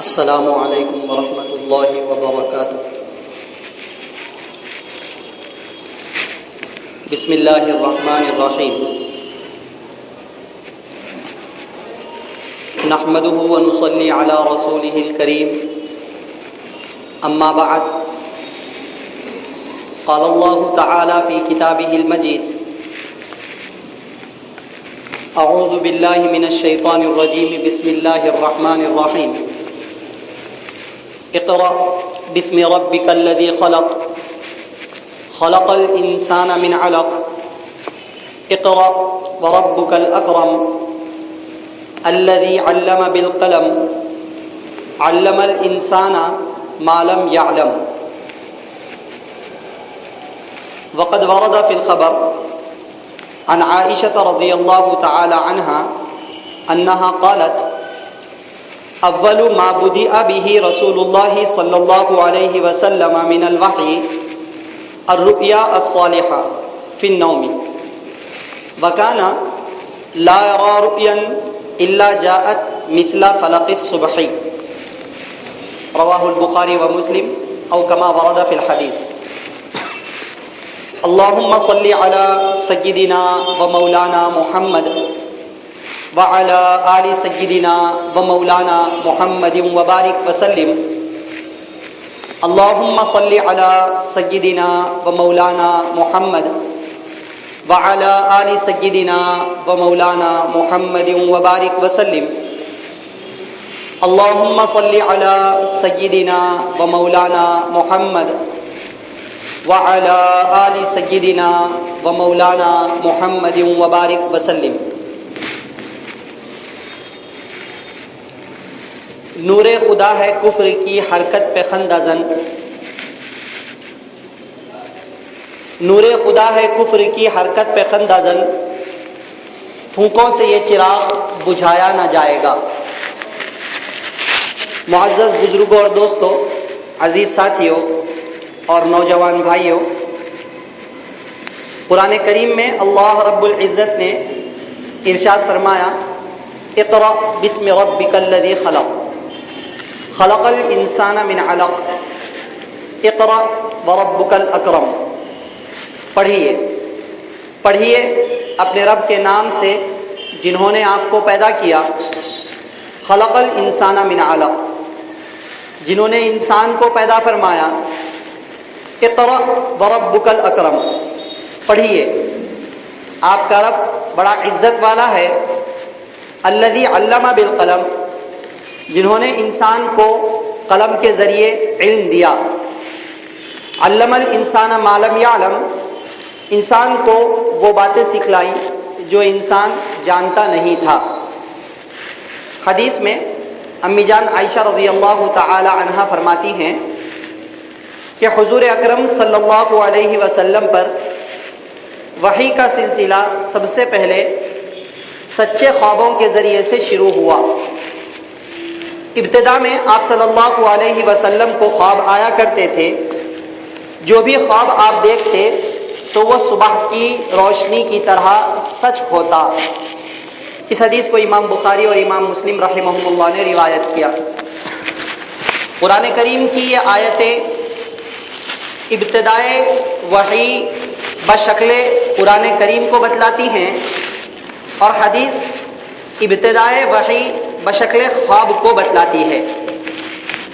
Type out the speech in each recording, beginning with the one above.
السلام علیکم ورحمۃ اللہ وبرکاتہ۔ بسم اللہ الرحمن الرحیم۔ نحمده ونصلي على رسوله الكريم، اما بعد، قال الله تعالى في كتابه المجيد: اعوذ باللہ من الشیطان الرجیم، بسم اللہ الرحمن الرحیم۔ اقرأ باسم ربک الذی خلق، خلق الانسان من علق، اقرأ وربک الاکرم، الذی علم بالقلم، علم الانسان ما لم يعلم۔ وقد ورد في الخبر عن عائشة رضی اللہ تعالی عنہا انہا قالت: اول ما بدأ به رسول اللہ صلی اللہ علیہ وسلم من الوحی الرؤیا الصالحہ فی النوم، وكان لا يرى رؤيا الا جاءت مثل فلق الصبح۔ رواہ البخاری ومسلم او کما ورد فی الحدیث۔ اللہم صلی علی سیدنا و مولانا محمد وعلی آل سیدنا و مولانا محمد وبارک وسلم۔ اللہم صلی علی سیدنا و مولانا محمد وعلی آل سیدنا و مولانا محمد وبارک وسلم۔ اللہم صلی علی سیدنا و مولانا محمد وعلی آل سیدنا و مولانا محمد وبارک وسلم۔ نور خدا ہے کفر کی حرکت پہ خندہ زن، نور خدا ہے کفر کی حرکت پہ خندہ زن، پھونکوں سے یہ چراغ بجھایا نہ جائے گا۔ معزز بزرگوں اور دوستوں، عزیز ساتھیوں اور نوجوان بھائیوں، قرآن کریم میں اللہ رب العزت نے ارشاد فرمایا: اقرأ باسم ربک الذی خلق، خلق الانسان من علق، اقرأ وربک الاکرم۔ پڑھیے پڑھیے اپنے رب کے نام سے جنہوں نے آپ کو پیدا کیا۔ خلق الانسان من علق، جنہوں نے انسان کو پیدا فرمایا۔ اقرأ وربک الاکرم، پڑھیے آپ کا رب بڑا عزت والا ہے۔ الذی علم بالقلم، جنہوں نے انسان کو قلم کے ذریعے علم دیا۔ علم الانسان ما لم یعلم، انسان کو وہ باتیں سکھلائی جو انسان جانتا نہیں تھا۔ حدیث میں امی جان عائشہ رضی اللہ تعالی عنہا فرماتی ہیں کہ حضور اکرم صلی اللہ علیہ وسلم پر وحی کا سلسلہ سب سے پہلے سچے خوابوں کے ذریعے سے شروع ہوا۔ ابتدا میں آپ صلی اللہ علیہ وسلم کو خواب آیا کرتے تھے، جو بھی خواب آپ دیکھتے تو وہ صبح کی روشنی کی طرح سچ ہوتا۔ اس حدیث کو امام بخاری اور امام مسلم رحمہم اللہ نے روایت کیا۔ قرآن کریم کی یہ آیتیں ابتدائے وحی بشکل قرآن کریم کو بتلاتی ہیں، اور حدیث ابتدائے وحی بشکل خواب کو بتلاتی ہے۔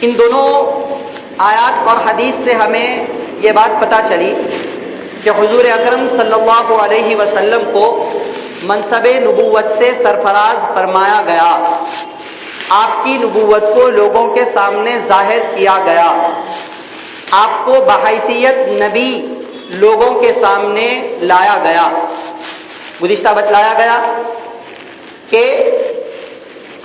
ان دونوں آیات اور حدیث سے ہمیں یہ بات پتہ چلی کہ حضور اکرم صلی اللہ علیہ وسلم کو منصب نبوت سے سرفراز فرمایا گیا، آپ کی نبوت کو لوگوں کے سامنے ظاہر کیا گیا، آپ کو بحیثیت نبی لوگوں کے سامنے لایا گیا۔ گزشتہ بتلایا گیا کہ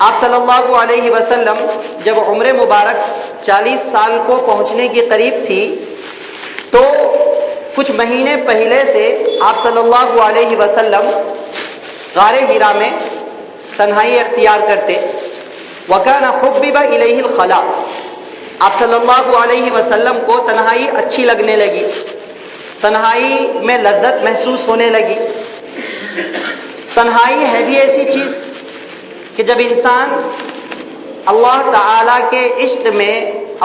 آپ صلی اللہ علیہ وسلم جب عمر مبارک 40 سال کو پہنچنے کی قریب تھی تو کچھ مہینے پہلے سے آپ صلی اللہ علیہ وسلم غار حرا میں تنہائی اختیار کرتے۔ وَكَانَ حُبِّبَ إِلَيْهِ الْخَلَا، آپ صلی اللہ علیہ وسلم کو تنہائی اچھی لگنے لگی، تنہائی میں لذت محسوس ہونے لگی۔ تنہائی ہے بھی ایسی چیز کہ جب انسان اللہ تعالیٰ کے عشق میں،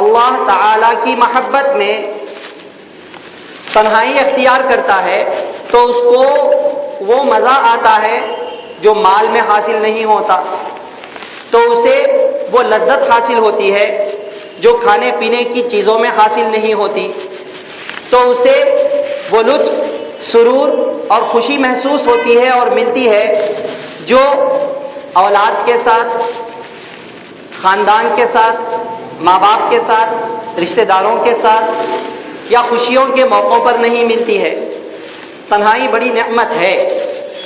اللہ تعالیٰ کی محبت میں تنہائی اختیار کرتا ہے تو اس کو وہ مزہ آتا ہے جو مال میں حاصل نہیں ہوتا، تو اسے وہ لذت حاصل ہوتی ہے جو کھانے پینے کی چیزوں میں حاصل نہیں ہوتی، تو اسے وہ لطف، سرور اور خوشی محسوس ہوتی ہے اور ملتی ہے جو اولاد کے ساتھ، خاندان کے ساتھ، ماں باپ کے ساتھ، رشتہ داروں کے ساتھ یا خوشیوں کے موقعوں پر نہیں ملتی ہے۔ تنہائی بڑی نعمت ہے،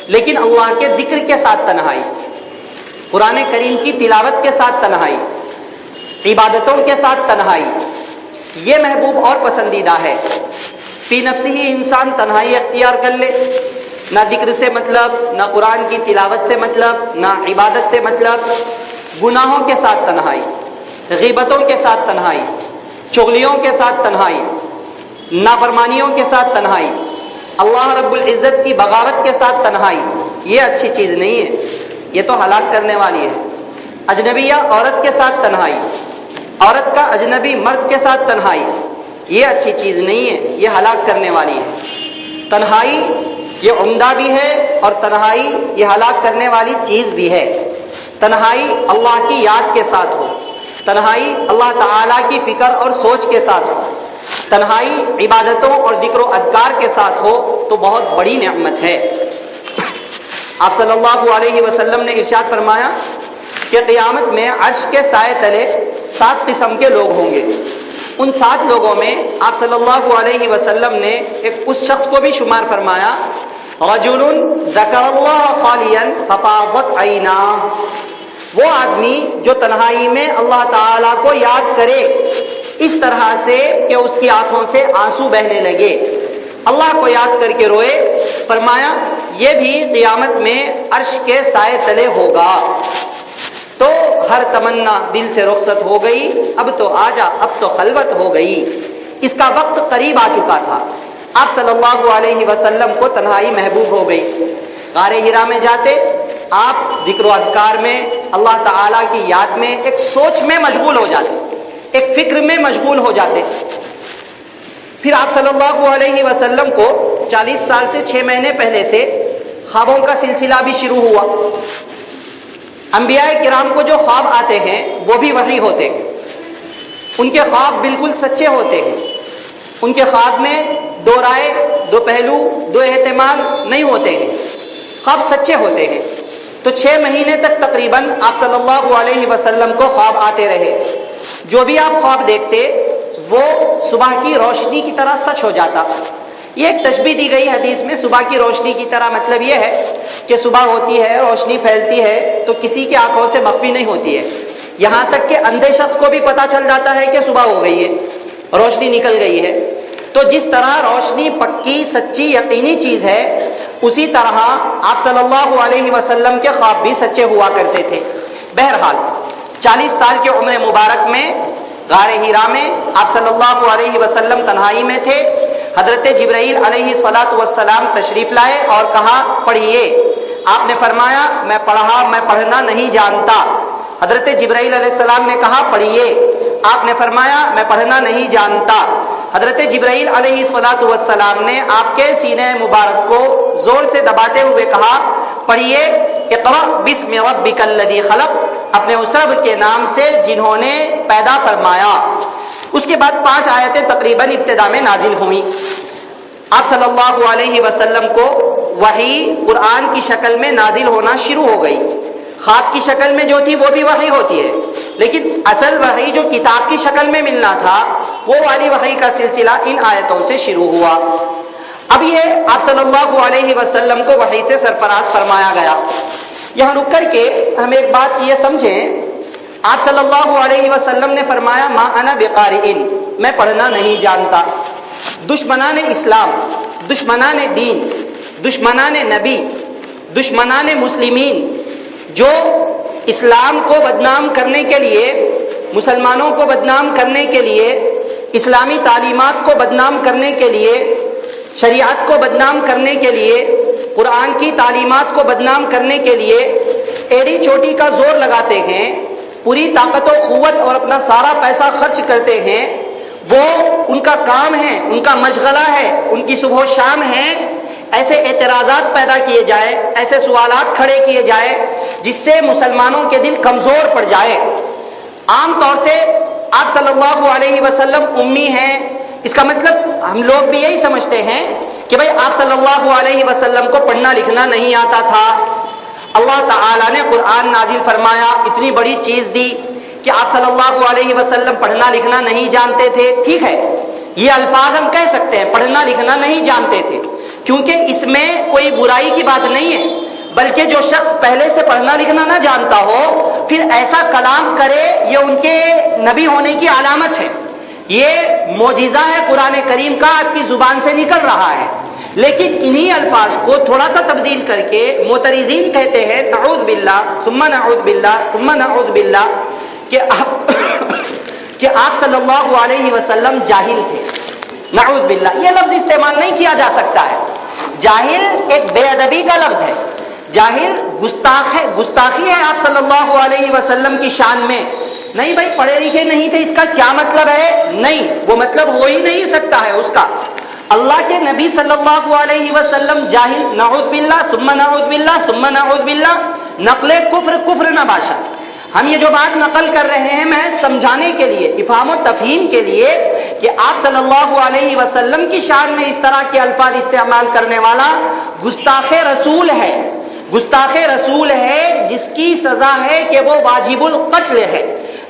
لیکن اللہ کے ذکر کے ساتھ تنہائی، قرآن کریم کی تلاوت کے ساتھ تنہائی، عبادتوں کے ساتھ تنہائی، یہ محبوب اور پسندیدہ ہے۔ فی نفسی ہی انسان تنہائی اختیار کر لے، نہ ذکر سے مطلب، نہ قرآن کی تلاوت سے مطلب، نہ عبادت سے مطلب، گناہوں کے ساتھ تنہائی، غیبتوں کے ساتھ تنہائی، چغلیوں کے ساتھ تنہائی، نافرمانیوں کے ساتھ تنہائی، اللہ رب العزت کی بغاوت کے ساتھ تنہائی، یہ اچھی چیز نہیں ہے، یہ تو ہلاک کرنے والی ہے۔ اجنبیہ عورت کے ساتھ تنہائی، عورت کا اجنبی مرد کے ساتھ تنہائی، یہ اچھی چیز نہیں ہے، یہ ہلاک کرنے والی ہے۔ تنہائی یہ عمدہ بھی ہے اور تنہائی یہ ہلاک کرنے والی چیز بھی ہے۔ تنہائی اللہ کی یاد کے ساتھ ہو، تنہائی اللہ تعالیٰ کی فکر اور سوچ کے ساتھ ہو، تنہائی عبادتوں اور ذکر و اذکار کے ساتھ ہو تو بہت بڑی نعمت ہے۔ آپ صلی اللہ علیہ وسلم نے ارشاد فرمایا کہ قیامت میں عرش کے سائے تلے 7 قسم کے لوگ ہوں گے۔ ان 7 لوگوں میں آپ صلی اللہ علیہ وسلم نے اس شخص کو بھی شمار فرمایا، رجل ذکر اللہ خالیا ففاضت عیناہ، وہ آدمی جو تنہائی میں اللہ تعالیٰ کو یاد کرے اس طرح سے کہ اس کی آنکھوں سے آنسو بہنے لگے، اللہ کو یاد کر کے روئے، فرمایا یہ بھی قیامت میں عرش کے سائے تلے ہوگا۔ تو ہر تمنا دل سے رخصت ہو گئی، اب تو آجا، اب تو خلوت ہو گئی، اس کا وقت قریب آ چکا تھا۔ آپ صلی اللہ علیہ وسلم کو تنہائی محبوب ہو گئی۔ غار حرا میں جاتے آپ ذکر و اذکار میں، اللہ تعالیٰ کی یاد میں، ایک سوچ میں مشغول ہو جاتے، ایک فکر میں مشغول ہو جاتے۔ پھر آپ صلی اللہ علیہ وسلم کو 40 سال سے 6 مہینے پہلے سے خوابوں کا سلسلہ بھی شروع ہوا۔ انبیاء کرام کو جو خواب آتے ہیں وہ بھی وحی ہوتے ہیں، ان کے خواب بالکل سچے ہوتے ہیں، ان کے خواب میں 2 رائے، 2 پہلو، 2 احتمال نہیں ہوتے ہیں، خواب سچے ہوتے ہیں۔ تو 6 مہینے تک تقریباً آپ صلی اللہ علیہ وسلم کو خواب آتے رہے۔ جو بھی آپ خواب دیکھتے وہ صبح کی روشنی کی طرح سچ ہو جاتا۔ یہ ایک تشبیہ دی گئی حدیث میں، صبح کی روشنی کی طرح، مطلب یہ ہے کہ صبح ہوتی ہے، روشنی پھیلتی ہے تو کسی کی آنکھوں سے مخفی نہیں ہوتی ہے، یہاں تک کہ اندھے شخص کو بھی پتہ چل جاتا ہے کہ صبح ہو گئی ہے، روشنی نکل گئی ہے۔ تو جس طرح روشنی پکی، سچی، یقینی چیز ہے، اسی طرح آپ صلی اللہ علیہ وسلم کے خواب بھی سچے ہوا کرتے تھے۔ بہرحال 40 سال کی عمر مبارک میں غار حرا میں آپ صلی اللہ علیہ وسلم تنہائی میں تھے۔ حضرت جبرائیل علیہ الصلاۃ والسلام تشریف لائے اور کہا پڑھیے۔ آپ نے فرمایا میں پڑھنا نہیں جانتا۔ حضرت جبرائیل علیہ السلام نے کہا پڑھیے۔ آپ نے فرمایا میں پڑھنا نہیں جانتا۔ حضرت جبرائیل علیہ الصلاۃ والسلام نے آپ کے سینے مبارک کو زور سے دباتے ہوئے کہا پڑھیے، اقرأ بسم ربک الذی خلق، اپنے اس رب کے نام سے جنہوں نے پیدا فرمایا۔ اس کے بعد 5 آیتیں تقریباً ابتدا میں نازل ہوئیں۔ آپ صلی اللہ علیہ وسلم کو وحی قرآن کی شکل میں نازل ہونا شروع ہو گئی۔ خواب کی شکل میں جو تھی وہ بھی وحی ہوتی ہے، لیکن اصل وحی جو کتاب کی شکل میں ملنا تھا وہ والی وحی کا سلسلہ ان آیتوں سے شروع ہوا۔ اب یہ آپ صلی اللہ علیہ وسلم کو وحی سے سرفراز فرمایا گیا۔ یہاں رک کر کے ہم ایک بات یہ سمجھیں، آپ صلی اللہ علیہ وسلم نے فرمایا ما انا بقارئ، میں پڑھنا نہیں جانتا۔ دشمنان اسلام، دشمنان دین، دشمنان نبی، دشمنان مسلمین جو اسلام کو بدنام کرنے کے لیے، مسلمانوں کو بدنام کرنے کے لیے، اسلامی تعلیمات کو بدنام کرنے کے لیے، شریعت کو بدنام کرنے کے لیے، قرآن کی تعلیمات کو بدنام کرنے کے لیے ایڑی چوٹی کا زور لگاتے ہیں، پوری طاقت و قوت اور اپنا سارا پیسہ خرچ کرتے ہیں، وہ ان کا کام ہے، ان کا مشغلہ ہے، ان کی صبح و شام ہے، ایسے اعتراضات پیدا کیے جائے، ایسے سوالات کھڑے کیے جائے جس سے مسلمانوں کے دل کمزور پڑ جائے۔ عام طور سے آپ صلی اللہ علیہ وسلم امی ہیں، اس کا مطلب ہم لوگ بھی یہی سمجھتے ہیں کہ بھئی آپ صلی اللہ علیہ وسلم کو پڑھنا لکھنا نہیں آتا تھا۔ اللہ تعالیٰ نے قرآن نازل فرمایا، اتنی بڑی چیز دی کہ آپ صلی اللہ علیہ وسلم پڑھنا لکھنا نہیں جانتے تھے۔ ٹھیک ہے، یہ الفاظ ہم کہہ سکتے ہیں، پڑھنا لکھنا نہیں جانتے تھے، کیونکہ اس میں کوئی برائی کی بات نہیں ہے، بلکہ جو شخص پہلے سے پڑھنا لکھنا نہ جانتا ہو پھر ایسا کلام کرے یہ ان کے نبی ہونے کی علامت ہے، یہ معجزہ ہے قرآن کریم کا آپ کی زبان سے نکل رہا ہے۔ لیکن انہی الفاظ کو تھوڑا سا تبدیل کر کے معترضین کہتے ہیں نعوذ باللہ ثم نعوذ باللہ ثم نعوذ باللہ کہ آپ صلی اللہ علیہ وسلم جاہل تھے۔ نعوذ باللہ، یہ لفظ استعمال نہیں کیا جا سکتا ہے۔ جاہل ایک بے ادبی کا لفظ ہے، جاہل گستاخی ہے آپ صلی اللہ علیہ وسلم کی شان میں۔ نہیں بھائی پڑھے لکھے نہیں تھے، اس کا کیا مطلب ہے؟ نہیں، وہ مطلب ہو ہی نہیں سکتا ہے اس کا۔ اللہ کے نبی صلی اللہ علیہ وسلم جاہل، نعوذ باللہ ثم نعوذ باللہ ثم نعوذ باللہ، نقل کفر نہ باشد۔ ہم یہ جو بات نقل کر رہے ہیں میں سمجھانے کے لیے، افہام و تفہیم کے لیے کہ آپ صلی اللہ علیہ وسلم کی شان میں اس طرح کے الفاظ استعمال کرنے والا گستاخ رسول ہے، گستاخ رسول ہے جس کی سزا ہے کہ وہ واجب القتل ہے۔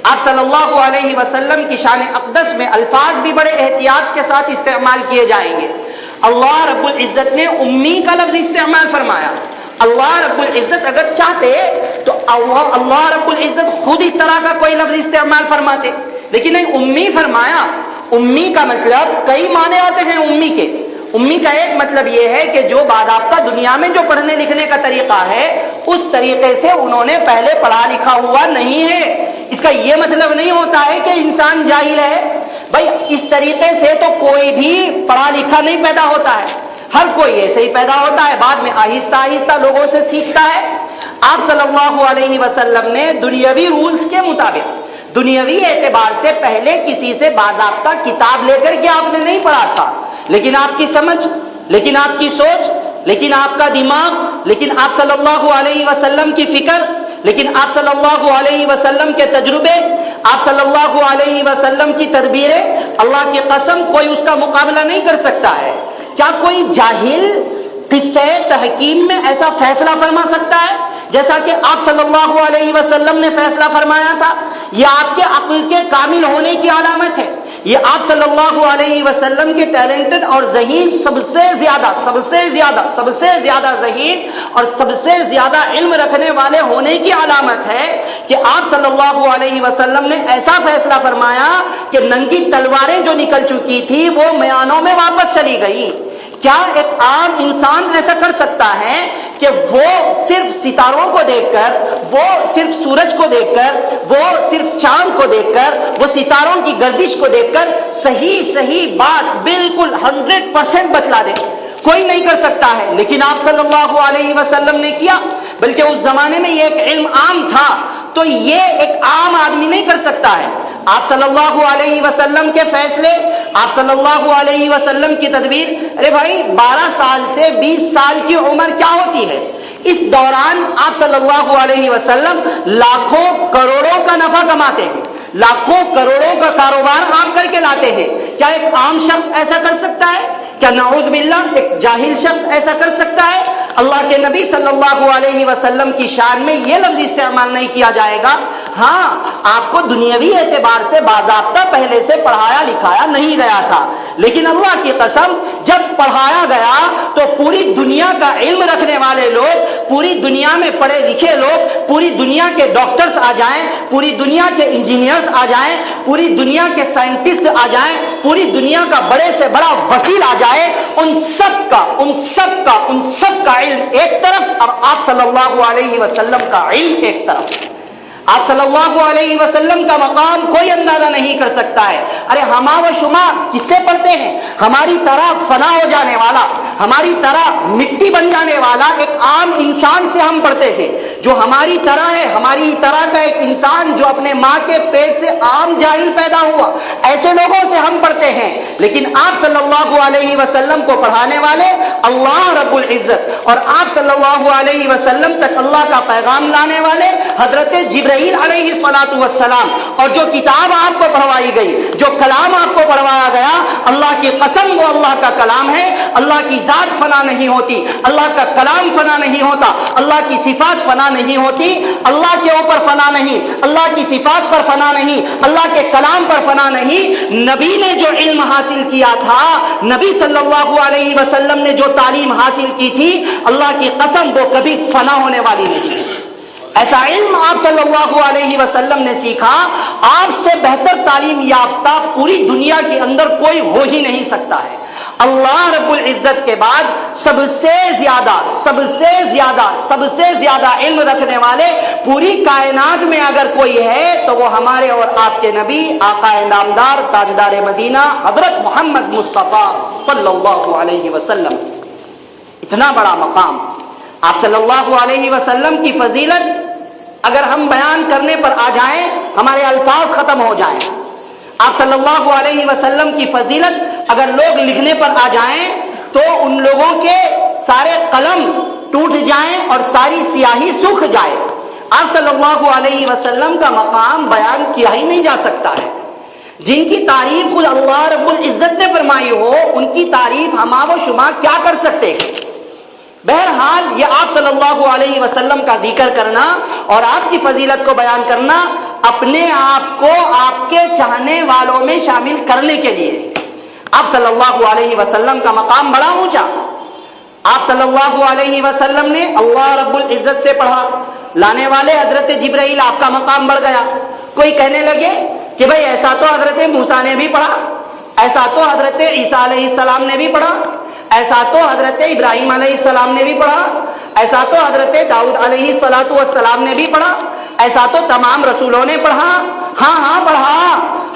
آپ صلی اللہ علیہ وسلم کی شان اقدس میں الفاظ بھی بڑے احتیاط کے ساتھ استعمال کیے جائیں گے۔ اللہ رب العزت نے امی کا لفظ استعمال فرمایا۔ اللہ رب العزت اگر چاہتے تو اللہ رب العزت خود اس طرح کا کوئی لفظ استعمال فرماتے، لیکن نہیں، امی فرمایا۔ امی کا مطلب کئی معنی آتے ہیں امی کے۔ امی کا ایک مطلب یہ ہے کہ جو باضابطہ دنیا میں جو پڑھنے لکھنے کا طریقہ ہے اس طریقے سے انہوں نے پہلے پڑھا لکھا ہوا نہیں ہے۔ اس کا یہ مطلب نہیں ہوتا ہے کہ انسان جاہل ہے۔ بھائی اس طریقے سے تو کوئی بھی پڑھا لکھا نہیں پیدا ہوتا ہے، ہر کوئی ایسے ہی پیدا ہوتا ہے، بعد میں آہستہ آہستہ لوگوں سے سیکھتا ہے۔ آپ صلی اللہ علیہ وسلم نے دنیاوی رولز کے مطابق، دنیاوی اعتبار سے پہلے کسی سے باضابطہ کتاب لے کر کے آپ نے نہیں پڑھا تھا، لیکن آپ کی سمجھ، لیکن آپ کی سوچ، لیکن آپ کا دماغ، لیکن آپ صلی اللہ علیہ وسلم کی فکر، لیکن آپ صلی اللہ علیہ وسلم کے تجربے، آپ صلی اللہ علیہ وسلم کی تدبیریں، اللہ کی قسم کوئی اس کا مقابلہ نہیں کر سکتا ہے۔ کیا کوئی جاہل قصہ تحکیم میں ایسا فیصلہ فرما سکتا ہے جیسا کہ آپ صلی اللہ علیہ وسلم نے فیصلہ فرمایا تھا؟ یہ آپ کے عقل کے کامل ہونے کی علامت ہے، یہ آپ صلی اللہ علیہ وسلم کے ٹیلنٹڈ اور ذہین، سب سے زیادہ ذہین اور سب سے زیادہ علم رکھنے والے ہونے کی علامت ہے کہ آپ صلی اللہ علیہ وسلم نے ایسا فیصلہ فرمایا کہ ننگی تلواریں جو نکل چکی تھی وہ میانوں میں واپس چلی گئی۔ کیا ایک عام انسان ایسا کر سکتا ہے کہ وہ صرف ستاروں کو دیکھ کر، وہ صرف سورج کو دیکھ کر، وہ صرف چاند کو دیکھ کر، وہ ستاروں کی گردش کو دیکھ کر صحیح بات بالکل 100% بتلا دے؟ کوئی نہیں کر سکتا ہے، لیکن آپ صلی اللہ علیہ وسلم نے کیا۔ بلکہ اس زمانے میں یہ ایک علم عام تھا، تو یہ ایک عام آدمی نہیں کر سکتا ہے۔ آپ صلی اللہ علیہ وسلم کے فیصلے، آپ صلی اللہ علیہ وسلم کی تدبیر، ارے بھائی 12 سال سے 20 سال کی عمر کیا ہوتی ہے؟ اس دوران آپ صلی اللہ علیہ وسلم لاکھوں کروڑوں کا نفع کماتے ہیں، لاکھوں کروڑوں کا کاروبار آپ کر کے لاتے ہیں۔ کیا ایک عام شخص ایسا کر سکتا ہے؟ کیا نعوذ باللہ ایک جاہل شخص ایسا کر سکتا ہے؟ اللہ کے نبی صلی اللہ علیہ وسلم کی شان میں یہ لفظ استعمال نہیں کیا جائے گا۔ ہاں، آپ کو دنیاوی اعتبار سے باضابطہ پہلے سے پڑھایا لکھایا نہیں گیا تھا، لیکن اللہ کی قسم جب پڑھایا گیا تو پوری دنیا کا علم رکھنے والے لوگ، پوری دنیا میں پڑھے لکھے لوگ، پوری دنیا کے ڈاکٹرز آ جائیں، پوری دنیا کے انجینئرز آ جائیں، پوری دنیا کے سائنٹسٹ آ جائیں، پوری دنیا کا بڑے سے بڑا وکیل آ جائے، ان سب کا علم ایک طرف اور آپ صلی اللہ علیہ وسلم کا علم ایک طرف۔ آپ صلی اللہ علیہ وسلم کا مقام کوئی اندازہ نہیں کر سکتا ہے۔ ارے ہما و شما کس سے پڑھتے ہیں؟ ہماری طرح فنا ہو جانے والا، ہماری طرح مٹی بن جانے والا ایک عام انسان سے ہم پڑھتے ہیں، جو ہماری طرح ہے، ہماری طرح کا ایک انسان جو اپنے ماں کے پیٹ سے عام جاہل پیدا ہوا، ایسے لوگوں سے ہم پڑھتے ہیں۔ لیکن آپ صلی اللہ علیہ وسلم کو پڑھانے والے اللہ رب العزت اور آپ صلی اللہ علیہ وسلم تک اللہ کا پیغام لانے والے حضرت جبرائیل علیہ الصلوۃ والسلام، اور جو کتاب آپ کو پڑھوائی گئی، جو کلام آپ کو پڑھوایا گیا، اللہ کی قسم وہ اللہ کا کلام ہے۔ اللہ کی ذات فنا نہیں ہوتی، اللہ کا کلام فنا نہیں ہوتا، اللہ کی صفات فنا نہیں ہوتی، اللہ کے اوپر فنا نہیں، اللہ کی صفات پر فنا نہیں، اللہ کے کلام پر فنا نہیں۔ نبی نے جو علم حاصل کیا تھا، نبی صلی اللہ علیہ وسلم نے جو تعلیم حاصل کی تھی، اللہ کی قسم وہ کبھی فنا ہونے والی نہیں۔ ایسا علم آپ صلی اللہ علیہ وسلم نے سیکھا، آپ سے بہتر تعلیم یافتہ پوری دنیا کے اندر کوئی ہو ہی نہیں سکتا ہے۔ اللہ رب العزت کے بعد سب سے زیادہ علم رکھنے والے پوری کائنات میں اگر کوئی ہے تو وہ ہمارے اور آپ کے نبی آقا نامدار تاجدار مدینہ حضرت محمد مصطفیٰ صلی اللہ علیہ وسلم۔ اتنا بڑا مقام، آپ صلی اللہ علیہ وسلم کی فضیلت اگر ہم بیان کرنے پر آ جائیں ہمارے الفاظ ختم ہو جائیں۔ آپ صلی اللہ علیہ وسلم کی فضیلت اگر لوگ لکھنے پر آ جائیں تو ان لوگوں کے سارے قلم ٹوٹ جائیں اور ساری سیاہی سوکھ جائے۔ آپ صلی اللہ علیہ وسلم کا مقام بیان کیا ہی نہیں جا سکتا ہے۔ جن کی تعریف خود اللہ رب العزت نے فرمائی ہو، ان کی تعریف ہم و شما کیا کر سکتے ہیں۔ بہرحال یہ آپ صلی اللہ علیہ وسلم کا ذکر کرنا اور آپ کی فضیلت کو بیان کرنا اپنے آپ کو آپ کے چاہنے والوں میں شامل کرنے کے لیے۔ آپ صلی اللہ علیہ وسلم کا مقام بڑا اونچا۔ آپ صلی اللہ علیہ وسلم نے اللہ رب العزت سے پڑھا، لانے والے حضرت جبرائیل، آپ کا مقام بڑھ گیا۔ کوئی کہنے لگے کہ بھئی ایسا تو حضرت موسیٰ نے بھی پڑھا، ایسا تو حضرت عیسیٰ علیہ السلام نے بھی پڑھا، ایسا تو حضرت ابراہیم علیہ السلام نے بھی پڑھا، ایسا تو حضرت داؤد علیہ السلام نے بھی پڑھا، ایسا تو تمام رسولوں نے پڑھا۔ ہاں پڑھا۔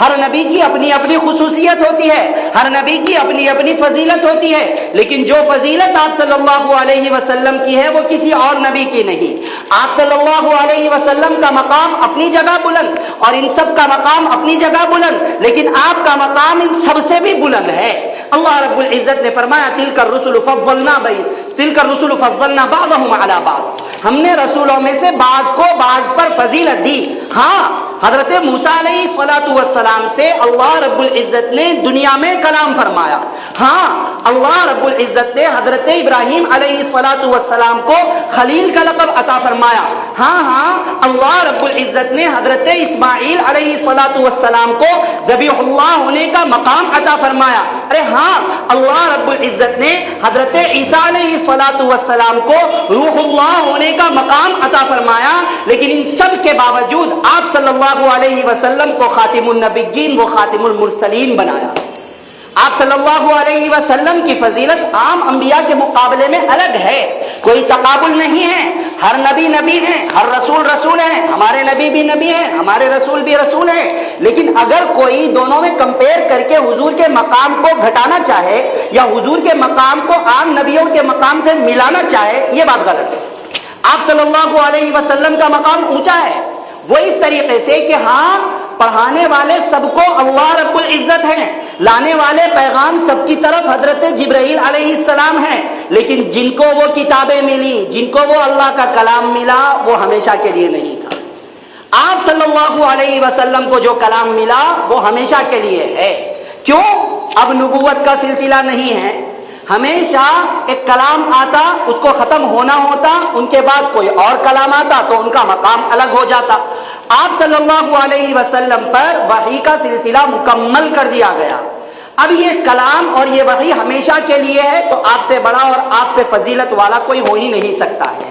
ہر نبی کی اپنی اپنی خصوصیت ہوتی ہے، ہر نبی کی اپنی اپنی فضیلت ہوتی ہے، لیکن جو فضیلت آپ صلی اللہ علیہ وسلم کی ہے وہ کسی اور نبی کی نہیں۔ آپ صلی اللہ علیہ وسلم کا مقام اپنی جگہ بلند اور ان سب کا مقام اپنی جگہ بلند، لیکن آپ کا مقام ان سب سے بھی بلند ہے۔ اللہ رب العزت نے فرمایا تلک الرسل فضلنا بعضهم على بعض، ہم نے رسولوں میں سے بعض کو بعض پر فضیلت دی۔ ہاں، حضرت موسیٰ علیہ السلام سے اللہ رب العزت نے دنیا میں کلام فرمایا۔ ہاں، اللہ رب العزت نے حضرت ابراہیم علیہ السلام کو خلیل کا لقب عطا فرمایا۔ ہاں، اللہ رب العزت نے حضرت اسماعیل علیہ السلام کو ذبیح اللہ ہونے کا مقام عطا فرمایا۔ ارے ہاں، اللہ رب العزت نے حضرت عیسیٰ علیہ السلام کو روح اللہ ہونے کا مقام عطا فرمایا، لیکن ان سب کے باوجود آپ صلی اللہ علیہ وسلم کو خاتم النبیین و خاتم المرسلین بنایا۔ آپ صلی اللہ علیہ وسلم کی فضیلت عام انبیاء کے مقابلے میں الگ ہے، کوئی تقابل نہیں ہے۔ ہر نبی نبی ہے، ہر رسول رسول ہے، ہمارے نبی بھی نبی ہے، ہمارے رسول بھی رسول ہے، لیکن اگر کوئی دونوں میں کمپیئر کر کے حضور کے مقام کو گھٹانا چاہے یا حضور کے مقام کو عام نبیوں کے مقام سے ملانا چاہے، یہ بات غلط ہے۔ آپ صلی اللہ علیہ وسلم کا مقام اونچا ہے، وہ اس طریقے سے کہ ہاں، پڑھانے والے سب کو اللہ رب العزت ہیں، لانے والے پیغام سب کی طرف حضرت جبرائیل علیہ السلام ہیں، لیکن جن کو وہ کتابیں ملی، جن کو وہ اللہ کا کلام ملا، وہ ہمیشہ کے لیے نہیں تھا۔ آپ صلی اللہ علیہ وسلم کو جو کلام ملا وہ ہمیشہ کے لیے ہے۔ کیوں؟ اب نبوت کا سلسلہ نہیں ہے، ہمیشہ ایک کلام آتا، اس کو ختم ہونا ہوتا، ان کے بعد کوئی اور کلام آتا تو ان کا مقام الگ ہو جاتا۔ آپ صلی اللہ علیہ وسلم پر وحی کا سلسلہ مکمل کر دیا گیا۔ اب یہ کلام اور یہ وحی ہمیشہ کے لیے ہے، تو آپ سے بڑا اور آپ سے فضیلت والا کوئی ہو ہی نہیں سکتا ہے۔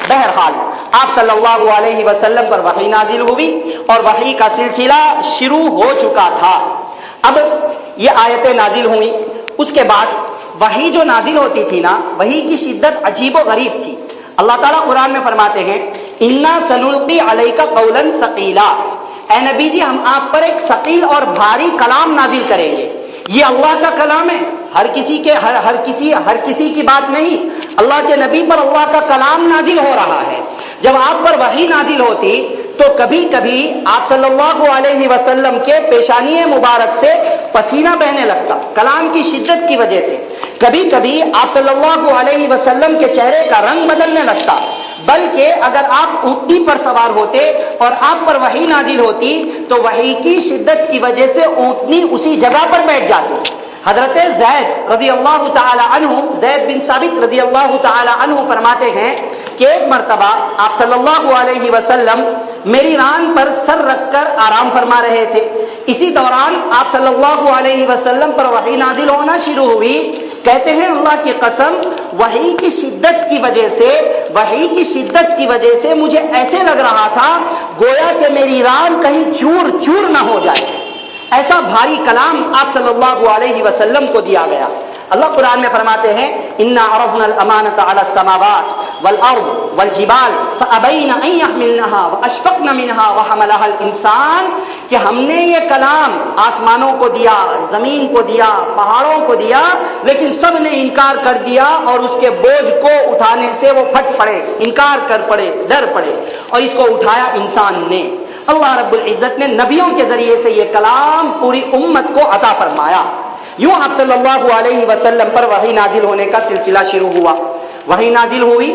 بہرحال آپ صلی اللہ علیہ وسلم پر وحی نازل ہوئی اور وحی کا سلسلہ شروع ہو چکا تھا۔ اب یہ آیتیں نازل ہوئی، اس کے بعد وحی جو نازل ہوتی تھی نا، وحی کی شدت عجیب و غریب تھی۔ اللہ تعالیٰ قرآن میں فرماتے ہیں اِنَّا سَنُلْقِي عَلَيْكَ قَوْلًا ثَقِيلًا، اے نبی جی ہم آپ پر ایک ثقیل اور بھاری کلام نازل کریں گے۔ یہ اللہ کا کلام ہے، ہر کسی کی بات نہیں، اللہ کے نبی پر اللہ کا کلام نازل ہو رہا ہے۔ جب آپ پر وحی نازل ہوتی تو کبھی کبھی آپ صلی اللہ علیہ وسلم کے پیشانی مبارک سے پسینہ بہنے لگتا کلام کی شدت کی وجہ سے، کبھی کبھی آپ صلی اللہ علیہ وسلم کے چہرے کا رنگ بدلنے لگتا، بلکہ اگر آپ اونٹنی پر سوار ہوتے اور آپ پر وحی نازل ہوتی تو وحی کی شدت کی وجہ سے اونٹنی اسی جگہ پر بیٹھ جاتی۔ حضرت زید رضی اللہ تعالی عنہ، زید بن ثابت رضی اللہ تعالی عنہ فرماتے ہیں کہ ایک مرتبہ آپ صلی اللہ علیہ وسلم میری ران پر سر رکھ کر آرام فرما رہے تھے، اسی دوران آپ صلی اللہ علیہ وسلم پر وحی نازل ہونا شروع ہوئی۔ کہتے ہیں اللہ کی قسم، وحی کی شدت کی وجہ سے مجھے ایسے لگ رہا تھا گویا کہ میری ران کہیں چور چور نہ ہو جائے، ایسا بھاری کلام آپ صلی اللہ علیہ وسلم کو دیا گیا۔ اللہ قرآن میں فرماتے ہیں انا عرضنا الامانۃ علی السماوات والارض والجبال فابین ان یحملنها واشفقن منها وحملها الانسان، کہ ہم نے یہ کلام آسمانوں کو دیا، زمین کو دیا، پہاڑوں کو دیا، لیکن سب نے انکار کر دیا اور اس کے بوجھ کو اٹھانے سے وہ پھٹ پڑے، انکار کر پڑے، ڈر پڑے، اور اس کو اٹھایا انسان نے۔ اللہ رب العزت نے نبیوں کے ذریعے سے یہ کلام پوری امت کو عطا فرمایا۔ یوں آپ صلی اللہ علیہ وسلم پر وحی نازل ہونے کا سلسلہ شروع ہوا۔ وحی نازل ہوئی،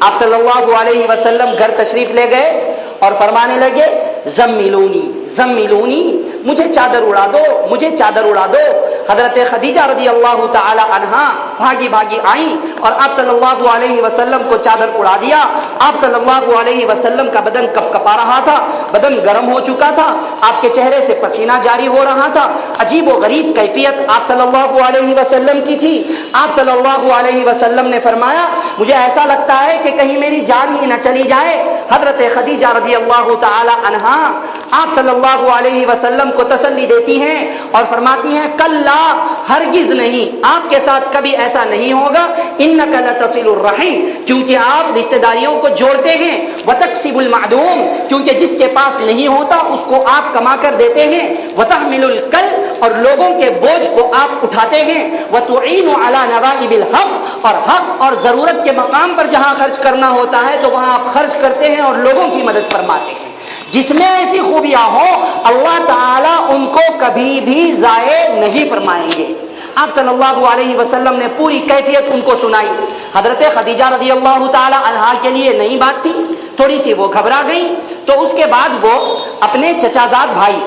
آپ صلی اللہ علیہ وسلم گھر تشریف لے گئے اور فرمانے لگے زملونی زملونی، مجھے چادر اڑا دو، مجھے چادر اڑا دو۔ حضرت خدیجہ رضی اللہ تعالی عنہا بھاگی بھاگی آئیں اور آپ صلی اللہ علیہ وسلم کو چادر اڑا دیا۔ آپ صلی اللہ علیہ وسلم کا بدن کپ کپا رہا تھا، بدن گرم ہو چکا تھا، آپ کے چہرے سے پسینہ جاری ہو رہا تھا، عجیب و غریب کیفیت آپ صلی اللہ علیہ وسلم کی تھی۔ آپ صلی اللہ علیہ وسلم نے فرمایا مجھے ایسا لگتا ہے کہ کہیں میری جان ہی نہ چلی جائے۔ حضرت خدیجہ رضی اللہ تعالی عنہا آپ صلی اللہ علیہ وسلم کو تسلی دیتی ہیں اور فرماتی ہیں کلا، ہرگز نہیں، آپ کے ساتھ کبھی ایسا نہیں ہوگا، انک لتصل الرحم، کیونکہ آپ رشتہ داریوں کو جوڑتے ہیں، وتکسب المعدوم، کیونکہ جس کے پاس نہیں ہوتا اس کو آپ کما کر دیتے ہیں، وتحمل الکل، اور لوگوں کے بوجھ کو آپ اٹھاتے ہیں، وتعین علی نوائب الحق، اور حق اور ضرورت کے مقام پر جہاں خرچ کرنا ہوتا ہے تو وہاں آپ خرچ کرتے ہیں اور لوگوں کی مدد فرماتے ہیں۔ جس میں ایسی خوبیاں ہوں اللہ تعالیٰ ان کو کبھی بھی ضائع نہیں فرمائیں گے۔ آپ صلی اللہ علیہ وسلم نے پوری کیفیت ان کو سنائی۔ حضرت خدیجہ رضی اللہ تعالی عنہا کے لیے نئی بات تھی، تھوڑی سی وہ گھبرا گئی، تو اس کے بعد وہ اپنے چچازاد بھائی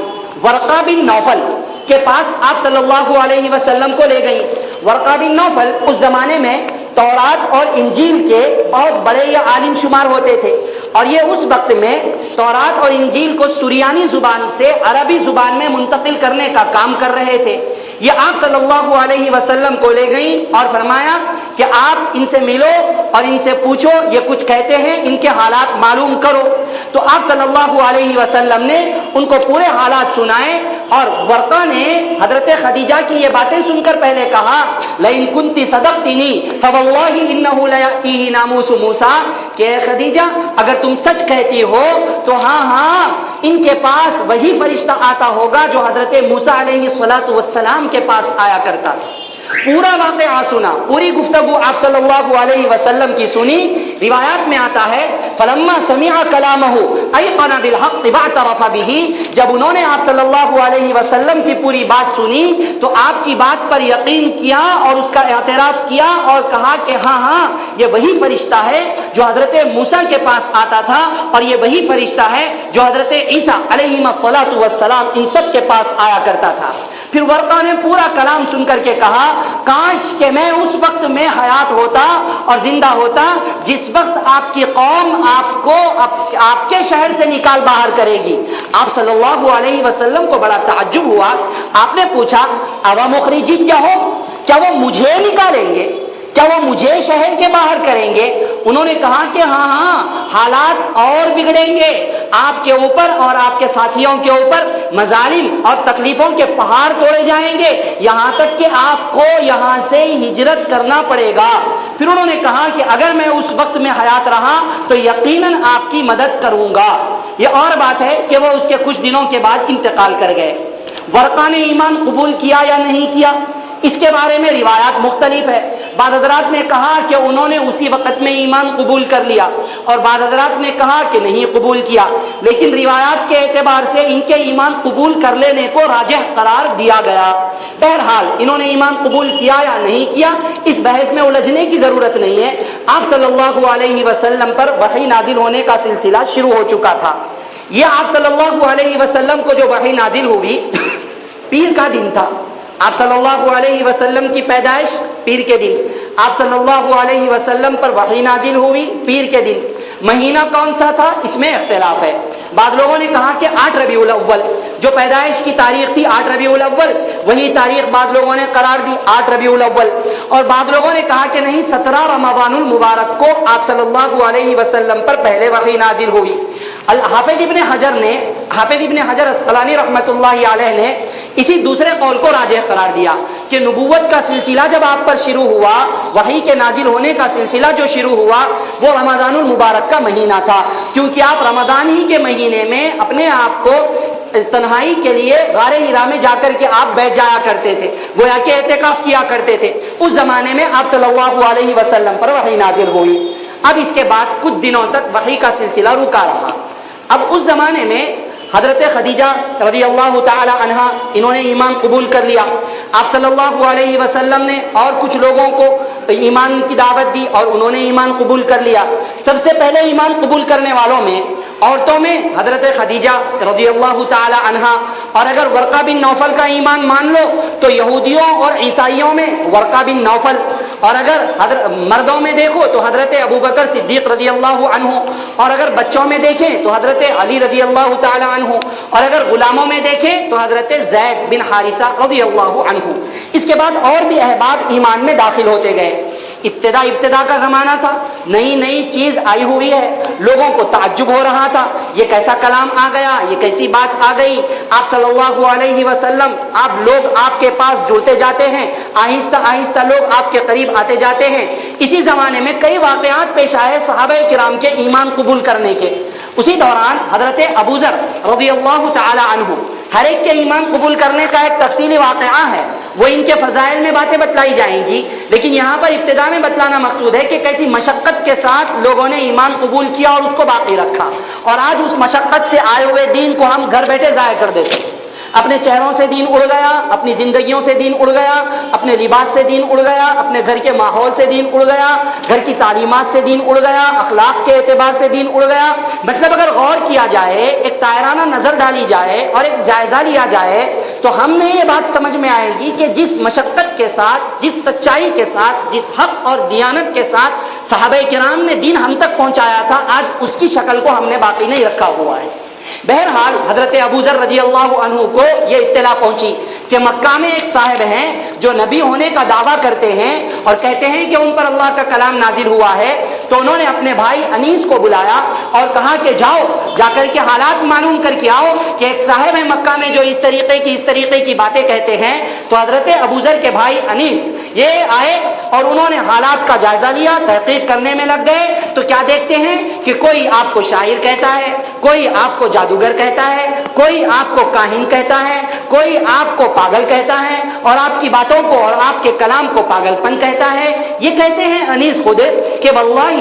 ورقہ بن نوفل کے پاس آپ صلی اللہ علیہ وسلم کو لے گئی۔ ورقہ بن نوفل اس زمانے میں تورات اور انجیل کے بہت بڑے یا عالم شمار ہوتے تھے، اور یہ اس وقت میں تورات اور انجیل کو سریانی زبان سے عربی زبان میں منتقل کرنے کا کام کر رہے تھے۔ یہ آپ صلی اللہ علیہ وسلم کو لے گئی اور فرمایا کہ آپ ان سے ملو اور ان سے پوچھو، یہ کچھ کہتے ہیں، ان کے حالات معلوم کرو۔ تو آپ صلی اللہ علیہ وسلم نے ان کو پورے حالات سنائے، اور ورقہ نے حضرت خدیجہ کی یہ باتیں سن کر پہلے کہا لئن کنت صدقتنی فواللہ انہ لیأتیہ ناموس موسیٰ، کہ اے خدیجہ اگر تم سچ کہتی ہو تو ہاں ان کے پاس وہی فرشتہ آتا ہوگا جو حضرت موسیٰ علیہ السلام کے پاس آیا کرتا تھا۔ پورا واقعہ سنا، پوری گفتگو آپ صلی اللہ علیہ وسلم کی سنی۔ روایات میں آتا ہے فلما سمع کلامہ ایقن بالحق واعترف بہ، جب انہوں نے آپ صلی اللہ علیہ وسلم کی پوری بات سنی تو آپ کی بات پر یقین کیا اور اس کا اعتراف کیا اور کہا کہ ہاں یہ وہی فرشتہ ہے جو حضرت موسیٰ کے پاس آتا تھا، اور یہ وہی فرشتہ ہے جو حضرت عیسیٰ علیہ السلام ان سب کے پاس آیا کرتا تھا۔ پھر ورقہ نے پورا کلام سن کر کے کہا کاش کہ میں اس وقت میں حیات ہوتا اور زندہ ہوتا جس وقت آپ کی قوم آپ کو آپ کے شہر سے نکال باہر کرے گی۔ آپ صلی اللہ علیہ وسلم کو بڑا تعجب ہوا۔ آپ نے پوچھا اوا مخرجی کیا ہو، کیا وہ مجھے نکالیں گے، کیا وہ مجھے شہر کے باہر کریں گے؟ انہوں نے کہا کہ ہاں حالات اور بگڑیں گے، آپ کے اوپر اور آپ کے ساتھیوں کے اوپر مظالم اور تکلیفوں کے پہاڑ توڑے جائیں گے، یہاں تک کہ آپ کو یہاں سے ہجرت کرنا پڑے گا۔ پھر انہوں نے کہا کہ اگر میں اس وقت میں حیات رہا تو یقیناً آپ کی مدد کروں گا۔ یہ اور بات ہے کہ وہ اس کے کچھ دنوں کے بعد انتقال کر گئے۔ ورقہ نے ایمان قبول کیا یا نہیں کیا، اس کے بارے میں روایات مختلف ہے۔ بعض حضرات نے کہا کہ انہوں نے اسی وقت میں ایمان قبول کر لیا، اور بعض حضرات نے کہا کہ نہیں قبول کیا، لیکن روایات کے اعتبار سے ان کے ایمان قبول کر لینے کو راجح قرار دیا گیا۔ بہرحال انہوں نے ایمان قبول کیا یا نہیں کیا، اس بحث میں الجھنے کی ضرورت نہیں ہے۔ آپ صلی اللہ علیہ وسلم پر وحی نازل ہونے کا سلسلہ شروع ہو چکا تھا۔ یہ آپ صلی اللہ علیہ وسلم کو جو وحی نازل ہوئی پیر کا دن تھا۔ آپ صلی اللہ علیہ وسلم کی پیدائش پیر کے دن، آپ صلی اللہ علیہ وسلم پر وحی نازل ہوئی پیر کے دن۔ مہینہ کون سا تھا اس میں اختلاف ہے۔ بعض لوگوں نے کہا کہ 8 ربیع الاول، جو پیدائش کی تاریخ تھی 8 ربیع الاول، وہی تاریخ بعض لوگوں نے قرار دی 8 ربیع الاول، اور بعض لوگوں نے کہا کہ نہیں 17 رمضان المبارک کو آپ صلی اللہ علیہ وسلم پر پہلے وحی نازل ہوئی۔ حافظ ابن حجر اسقلانی رحمۃ اللہ علیہ نے اسی دوسرے قول کو راجح قرار دیا کہ نبوت کا سلسلہ جب آپ پر شروع ہوا، وحی کے نازل ہونے کا سلسلہ جو شروع ہوا وہ رمضان المبارک کا مہینہ تھا، کیونکہ آپ رمضان ہی کے مہینے میں اپنے آپ کو تنہائی کے لیے غار حرا میں جا کر کے آپ بیٹھ جایا کرتے تھے، گویا کہ اعتکاف کیا کرتے تھے۔ اس زمانے میں آپ صلی اللہ علیہ وسلم پر وحی نازل ہوئی۔ اب اس کے بعد کچھ دنوں تک وحی کا سلسلہ رکا رہا۔ اب اس زمانے میں حضرت خدیجہ رضی اللہ تعالی عنہا انہوں نے ایمان قبول کر لیا۔ آپ صلی اللہ علیہ وسلم نے اور کچھ لوگوں کو ایمان کی دعوت دی اور انہوں نے ایمان قبول کر لیا۔ سب سے پہلے ایمان قبول کرنے والوں میں عورتوں میں حضرت خدیجہ رضی اللہ تعالی عنہا، اور اگر ورقہ بن نوفل کا ایمان مان لو تو یہودیوں اور عیسائیوں میں ورقہ بن نوفل، اور اگر مردوں میں دیکھو تو حضرت ابوبکر صدیق رضی اللہ عنہ، اور اگر بچوں میں دیکھیں تو حضرت علی رضی اللہ تعالی عنہ، اور اگر غلاموں میں دیکھیں تو حضرت زید بن حارثہ رضی اللہ عنہ۔ اس کے بعد اور بھی احباب ایمان میں داخل ہوتے گئے۔ ابتدا کا زمانہ تھا، نئی چیز آئی ہوئی ہے، لوگوں کو تعجب ہو رہا تھا، یہ کیسا کلام آ گیا، یہ کیسی بات آ گئی۔ آپ صلی اللہ علیہ وسلم لوگ آپ کے پاس جڑتے جاتے ہیں، آہستہ آہستہ لوگ آپ کے قریب آتے جاتے ہیں۔ اسی زمانے میں کئی واقعات پیش آئے صحابہ کرام کے ایمان قبول کرنے کے۔ اسی دوران حضرت ابوذر رضی اللہ تعالی عنہ، ہر ایک کے ایمان قبول کرنے کا ایک تفصیلی واقعہ ہے، وہ ان کے فضائل میں باتیں بتلائی جائیں گی، لیکن یہاں پر ابتدا میں بتلانا مقصود ہے کہ کیسی مشقت کے ساتھ لوگوں نے ایمان قبول کیا اور اس کو باقی رکھا، اور آج اس مشقت سے آئے ہوئے دین کو ہم گھر بیٹھے ضائع کر دیتے ہیں۔ اپنے چہروں سے دین اڑ گیا، اپنی زندگیوں سے دین اڑ گیا، اپنے لباس سے دین اڑ گیا، اپنے گھر کے ماحول سے دین اڑ گیا، گھر کی تعلیمات سے دین اڑ گیا، اخلاق کے اعتبار سے دین اڑ گیا۔ مطلب اگر غور کیا جائے، ایک طائرانہ نظر ڈالی جائے اور ایک جائزہ لیا جائے تو ہم نے یہ بات سمجھ میں آئے گی کہ جس مشقت کے ساتھ، جس سچائی کے ساتھ، جس حق اور دیانت کے ساتھ صحابہ کرام نے دین ہم تک پہنچایا تھا، آج اس کی شکل کو ہم نے باقی نہیں رکھا ہوا ہے۔ بہرحال حضرت ابوذر رضی اللہ عنہ کو یہ اطلاع پہنچی کہ مکہ میں ایک صاحب ہیں جو نبی ہونے کا دعویٰ کرتے ہیں اور کہتے ہیں کہ ان پر اللہ کا کلام نازل ہوا ہے، تو انہوں نے اپنے بھائی انیس کو بلایا اور کہا کہ جاؤ، جا کر کے حالات معلوم کر کے آؤ کہ ایک صاحب ہے مکہ میں جو اس طریقے کی باتیں کہتے ہیں۔ تو حضرت ابوذر کے بھائی انیس یہ آئے اور انہوں نے حالات کا جائزہ لیا، تحقیق کرنے میں لگ گئے۔ تو کیا دیکھتے ہیں کہ کوئی آپ کو شاعر کہتا ہے، کوئی آپ کو جادوگر کہتا ہے، کوئی آپ کو کاہن کہتا ہے، کوئی آپ کو پاگل کہتا ہے اور آپ کی باتوں کو اور آپ کے کلام کو پاگل پن کہتا ہے۔ یہ کہتے ہیں انیس خود کہ واللہ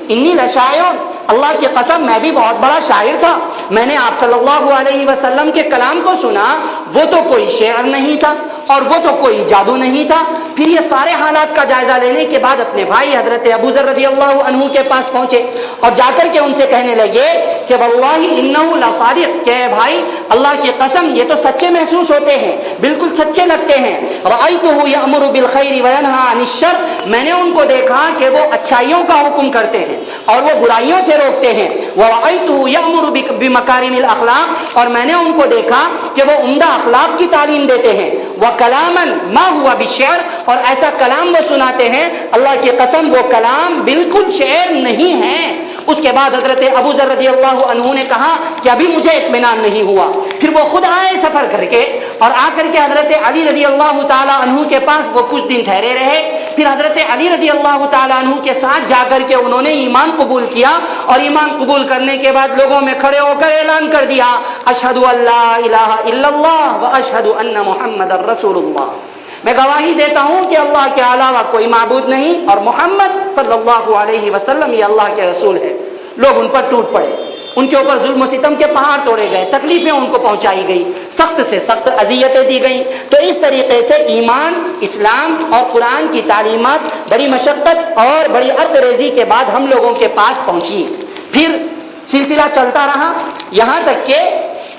انی لشاعر، اللہ کی قسم میں بھی بہت بڑا شاعر تھا، میں نے آپ صلی اللہ علیہ وسلم کے کلام کو سنا، وہ تو کوئی شعر نہیں تھا اور وہ تو کوئی جادو نہیں تھا۔ پھر یہ سارے حالات کا جائزہ لینے کے بعد اپنے بھائی حضرت ابوذر رضی اللہ عنہ کے پاس پہنچے اور جا کر کے ان سے کہنے لگے کہ واللہ انہ لصادق، کہ بھائی اللہ کی قسم یہ تو سچے محسوس ہوتے ہیں، بالکل سچے لگتے ہیں۔ رأیتہ یأمر بالخیر وینہی عن الشر، میں نے ان کو دیکھا کہ وہ اچھائیوں کا حکم کرتے ہیں اور وہ برائیوں سے روکتے ہیں۔ ورأیتہ یأمر بمکارم الاخلاق، اور میں نے ان کو دیکھا کہ وہ عمدہ اخلاق کی تعلیم دیتے ہیں۔ وکلاما ما ہوا بالشعر، اور ایسا کلام وہ سناتے ہیں، اللہ کی قسم وہ کلام بالکل شعر نہیں ہے۔ اس کے بعد حضرت ابوذر رضی اللہ عنہ نے کہا کہ ابھی مجھے اطمینان نہیں ہوا۔ پھر وہ خود آئے سفر کر کے اور آ کر کے حضرت علی رضی اللہ تعالی عنہ کے پاس وہ کچھ دن ٹھہرے رہے، پھر حضرت علی رضی اللہ تعالیٰ عنہ کے ساتھ جا کر کے انہوں نے ایمان قبول کیا، اور ایمان قبول کرنے کے بعد لوگوں میں کھڑے ہو کر اعلان کر دیا اشہد ان لا الہ الا اللہ و اشہد ان محمد الرسول اللہ، میں گواہی دیتا ہوں کہ اللہ کے علاوہ کوئی معبود نہیں اور محمد صلی اللہ علیہ وسلم یہ اللہ کے رسول ہے۔ لوگ ان پر ٹوٹ پڑے، ان کے اوپر ظلم و ستم کے پہاڑ توڑے گئے، تکلیفیں ان کو پہنچائی گئی، سخت سے سخت اذیتیں دی گئیں۔ تو اس طریقے سے ایمان، اسلام اور قرآن کی تعلیمات بڑی مشقت اور بڑی عرق ریزی کے بعد ہم لوگوں کے پاس پہنچی۔ پھر سلسلہ چلتا رہا یہاں تک کہ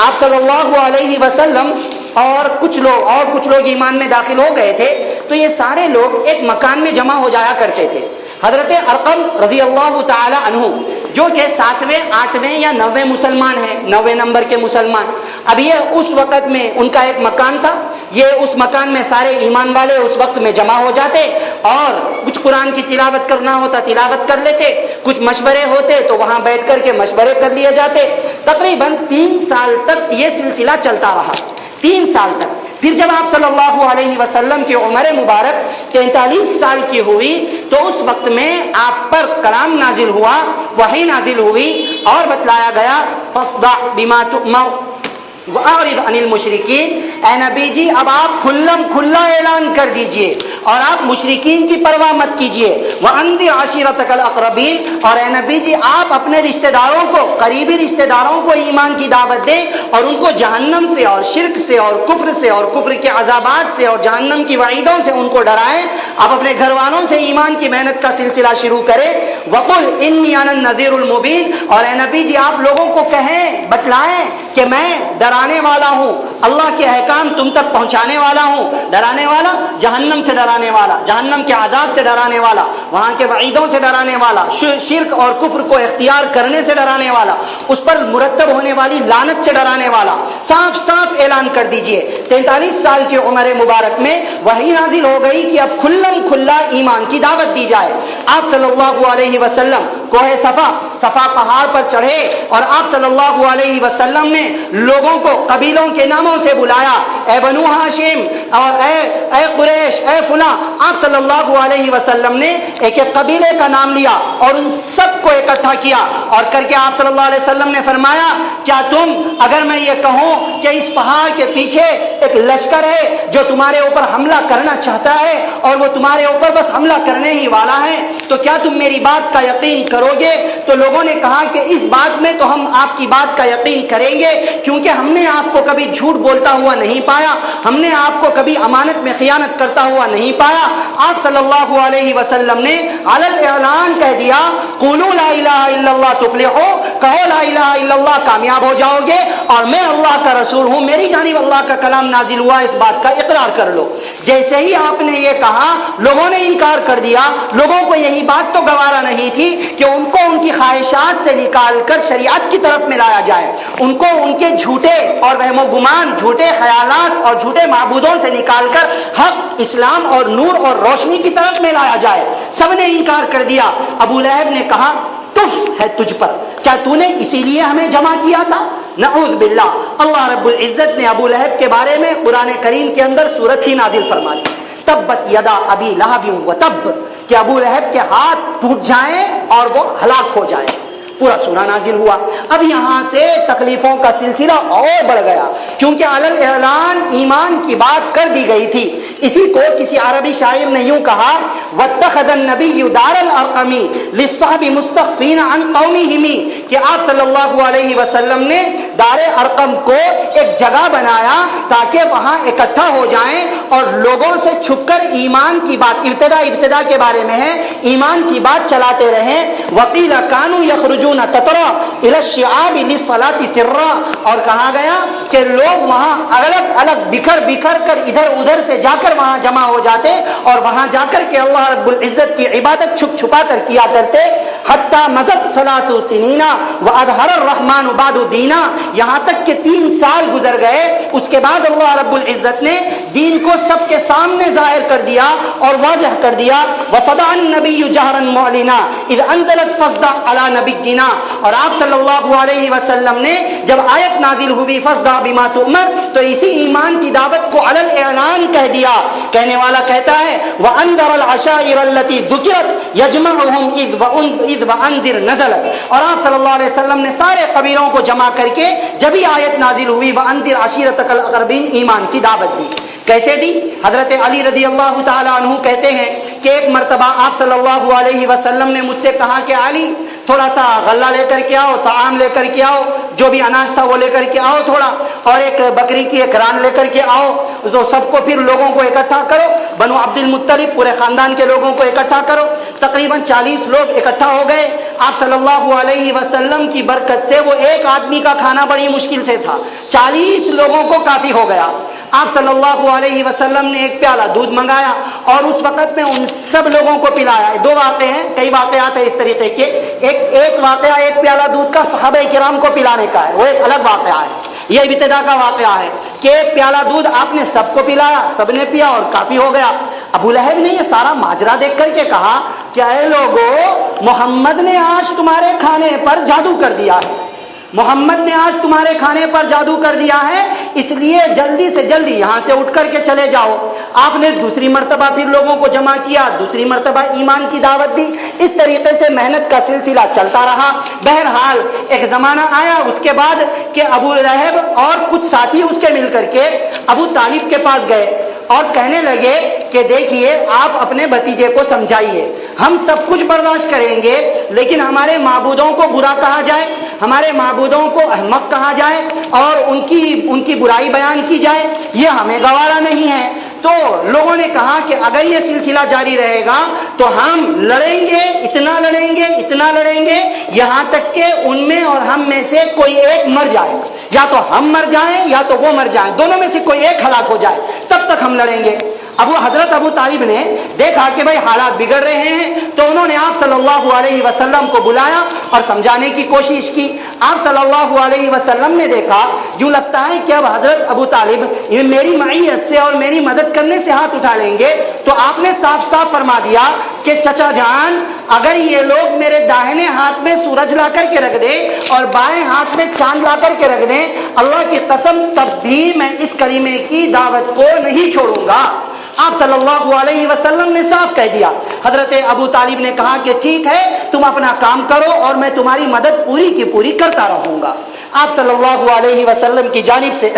آپ صلی اللہ علیہ وسلم اور کچھ لوگ ایمان میں داخل ہو گئے تھے، تو یہ سارے لوگ ایک مکان میں جمع ہو جایا کرتے تھے۔ حضرت ارقم رضی اللہ تعالی عنہ جو کہ 7ویں 8ویں یا 9ویں مسلمان ہیں، 9ویں نمبر کے مسلمان، اب یہ اس وقت میں ان کا ایک مکان تھا، یہ اس مکان میں سارے ایمان والے اس وقت میں جمع ہو جاتے، اور کچھ قرآن کی تلاوت کرنا ہوتا تلاوت کر لیتے، کچھ مشورے ہوتے تو وہاں بیٹھ کر کے مشورے کر لیے جاتے۔ تقریباً 3 سال تک یہ سلسلہ چلتا رہا، 3 سال تک۔ پھر جب آپ صلی اللہ علیہ وسلم کی عمر مبارک 43 سال کی ہوئی تو اس وقت میں آپ پر کلام نازل ہوا، وحی نازل ہوئی اور بتلایا گیا فاصدع بما تؤمر وَأَعْرِضْ عَنِ الْمُشْرِكِينَ، اے نبی جی اب آپ کھلا اعلان کر دیجئے اور آپ مشرکین کی پرواہ مت کیجئے۔ وَأَنذِرْ عَشِيرَتَكَ الْأَقْرَبِينَ، اور اے نبی جی آپ اپنے رشتہ داروں کو، قریبی رشتہ داروں کو ایمان کی دعوت دیں اور ان کو جہنم سے اور شرک سے اور کفر کے عذابات سے اور جہنم کی وعیدوں سے ان کو ڈرائیں۔ آپ اپنے گھر والوں سے ایمان کی محنت کا سلسلہ شروع کریں۔ وَقُلْ إِنِّي أَنَا النَّذِيرُ الْمُبِينُ، اور اے نبی جی آپ لوگوں کو کہیں، بتلائیں کہ میں ڈرانے والا ہوں، اللہ کے احکام تم تک پہنچانے والا ہوں۔ ڈرانے والا، جہنم سے ڈرانے والا، جہنم کے عذاب سے ڈرانے والا، وہاں کے وعیدوں سے ڈرانے والا، شرک اور کفر کو اختیار کرنے سے ڈرانے والا، اس پر مرتب ہونے والی لعنت سے ڈرانے والا۔ صاف صاف اعلان کر دیجئے۔ 43 سال کی عمر مبارک میں وحی نازل ہو گئی کہ اب کھلا ایمان کی دعوت دی جائے۔ آپ صلی اللہ علیہ وسلم کوہ صفا پہاڑ پر چڑھے اور آپ صلی اللہ علیہ وسلم نے لوگوں کو قبیلوں کے ناموں سے بلایا، اے بنو ہاشم اور اے قریش، اے فلاں۔ آپ صلی اللہ علیہ وسلم نے ایک ایک قبیلے کا نام لیا اور ان سب کو اکٹھا کیا اور کر کے آپ صلی اللہ علیہ وسلم نے فرمایا کیا تم، اگر میں یہ کہوں کہ اس پہاڑ کے پیچھے ایک لشکر ہے جو تمہارے اوپر حملہ کرنا چاہتا ہے اور وہ تمہارے اوپر بس حملہ کرنے ہی والا ہے، تو کیا تم میری بات کا یقین کرو گے؟ تو لوگوں نے کہا کہ اس بات میں تو ہم آپ کی بات کا یقین کریں گے، کیونکہ ہم نے آپ کو کبھی جھوٹ بولتا ہوا نہیں پایا، ہم نے آپ کو کبھی امانت میں خیانت کرتا ہوا نہیں پایا۔ آپ صلی اللہ علیہ وسلم نے علی الاعلان کہہ دیا قولوا لا الہ الا اللہ تفلحوا، کہو لا الہ الا اللہ کامیاب ہو جاؤ گے، اور میں اللہ کا رسول ہوں، میری جانب اللہ کا کلام نازل ہوا، اس بات کا اقرار کر لو۔ جیسے ہی آپ نے یہ کہا لوگوں نے انکار کر دیا۔ لوگوں کو یہی بات تو گوارا نہیں تھی کہ ان کو ان کی خواہشات سے نکال کر شریعت کی طرف میں لایا جائے، ان کو ان کے جھوٹے اور وہم و گمان، جھوٹے خیالات اور جھوٹے معبودوں سے نکال کر حق، اسلام اور نور اور روشنی کی طرف میں لایا جائے۔ سب نے انکار کر دیا۔ ابو لہب نے کہا تف ہے تجھ پر، کیا تو نے اسی لیے ہمیں جمع کیا تھا؟ نعوذ باللہ۔ اللہ رب العزت نے ابو لہب کے بارے میں قرآن کریم کے اندر سورت ہی نازل فرما دی، تبت یدا ابی لہب وتب، کہ ابو لہب کے ہاتھ ٹوٹ جائیں اور وہ ہلاک ہو جائے۔ پورا سورہ نازل ہوا۔ اب یہاں سے تکلیفوں کا سلسلہ اور بڑھ گیا، کیونکہ علی الاعلان ایمان کی بات کر دی گئی تھی۔ اسی کو کسی عربی شاعر نے یوں کہا واتخذ النبی دار الارقم للصحب مستخفین عن قومہم، کہ آپ صلی اللہ علیہ وسلم نے دار ارقم کو ایک جگہ بنایا تاکہ وہاں اکٹھا ہو جائیں اور لوگوں سے چھپ کر ایمان کی بات، ابتدا کے بارے میں ہے، ایمان کی بات چلاتے رہیں۔ وقیل کانوا یخرجون تترا الى الشعاب للصلاة سرا، اور کہا گیا کہ لوگ وہاں الگ بکھر کر ادھر ادھر سے جا کر وہاں جمع ہو جاتے اور وہاں جا کر کے اللہ رب العزت کی عبادت چھپا کر کیا کرتے۔ حتی مضت 3 سنین واظہر الرحمن بعد دینا، یہاں تک کہ 3 سال گزر گئے، اس کے بعد اللہ رب العزت نے دین کو سب کے سامنے ظاہر کر دیا اور واضح کر دیا. وصدع النبی جہرا معلنا اذ انزلت فصدع علی نبینا. اور آپ صلی اللہ علیہ وسلم نے جب آیت نازل ہوئی فصدع بما تؤمر تو اسی ایمان کی دعوت کو علی الاعلان کہہ دیا. کہنے والا کہتا ہے وانذر العشائر التي ذکرت یجمعهم اذ وانذر نزلت. اور آپ صلی اللہ علیہ وسلم نے سارے قبیلوں کو جمع کر کے جب ہی آیت نازل ہوئی وانذر عشیرتک الاقربین ایمان کی دعوت دی. کیسے دی؟ حضرت علی رضی اللہ تعالی عنہ کہتے ہیں کہ ایک مرتبہ آپ صلی اللہ علیہ وسلم نے مجھ سے کہا کہ علی تھوڑا سا غلہ لے کر کے آؤ, طعام لے کر کے آؤ, جو بھی اناج تھا وہ لے کر کے آؤ تھوڑا, اور ایک بکری کی ایک ران لے کر کے آؤ, تو سب کو پھر لوگوں کو اکٹھا کرو, بنو عبد المطلب پورے خاندان کے لوگوں کو اکٹھا کرو. تقریباً 40 لوگ اکٹھا ہو گئے. آپ صلی اللہ علیہ وسلم کی برکت سے وہ ایک آدمی کا کھانا بڑی مشکل سے تھا, 40 لوگوں کو کافی ہو گیا. آپ صلی اللہ علیہ وسلم نے ایک پیالہ دودھ منگایا اور اس وقت میں ان سب لوگوں کو پلایا. 2 واقعے ہیں, کئی واقعات ہیں اس طریقے کے. ایک واقعہ ایک پیالہ دودھ کا صحابہ کرام کو پلانے کا ہے, وہ ایک الگ واقعہ ہے. یہ ابتدا کا واقعہ ہے کہ ایک پیالہ دودھ آپ نے سب کو پلایا, سب نے پیا اور کافی ہو گیا. ابو لہب نے یہ سارا ماجرا دیکھ کر کے کہا کہ اے لوگو, محمد نے آج تمہارے کھانے پر جادو کر دیا ہے, محمد نے آج تمہارے کھانے پر جادو کر دیا ہے, اس لیے جلدی سے جلدی یہاں سے اٹھ کر کے چلے جاؤ. آپ نے دوسری مرتبہ پھر لوگوں کو جمع کیا, دوسری مرتبہ ایمان کی دعوت دی. اس طریقے سے محنت کا سلسلہ چلتا رہا. بہرحال ایک زمانہ آیا اس کے بعد کہ ابو لہب اور کچھ ساتھی اس کے مل کر کے ابو طالب کے پاس گئے اور کہنے لگے کہ دیکھیے آپ اپنے بھتیجے کو سمجھائیے, ہم سب کچھ برداشت کریں گے لیکن ہمارے معبودوں کو برا کہا جائے, ہمارے معبودوں کو احمق کہا جائے اور ان کی برائی بیان کی جائے, یہ ہمیں گوارا نہیں ہے. تو لوگوں نے کہا کہ اگر یہ سلسلہ جاری رہے گا تو ہم لڑیں گے, اتنا لڑیں گے یہاں تک کہ ان میں اور ہم میں سے کوئی ایک مر جائے, یا تو ہم مر جائیں یا تو وہ مر جائیں, دونوں میں سے کوئی ایک ہلاک ہو جائے, تب تک ہم لڑیں گے. حضرت ابو طالب نے دیکھا کہ بھائی حالات بگڑ رہے ہیں تو انہوں نے آپ صلی اللہ علیہ وسلم کو بلایا اور سمجھانے کی کوشش کی. آپ صلی اللہ علیہ وسلم نے دیکھا یوں لگتا ہے کہ اب حضرت ابو طالب میری معیت سے اور میری مدد کرنے سے ہاتھ اٹھا لیں گے, تو آپ نے صاف صاف فرما دیا کہ چچا جان, اگر یہ لوگ میرے داہنے ہاتھ میں سورج لا کر کے رکھ دیں اور بائیں ہاتھ میں چاند لا کر کے رکھ دیں, اللہ کی قسم تب بھی میں اس کلمے کی دعوت کو نہیں چھوڑوں گا. آپ صلی اللہ علیہ وسلم نے صاف کہہ دیا. حضرت ابو طالب نے کہا کہ ٹھیک ہے, تم اپنا کام کرو اور میں تمہاری مدد پوری کی پوری کرتا رہوں گا. آپ صلی اللہ علیہ وسلم کی جانب سے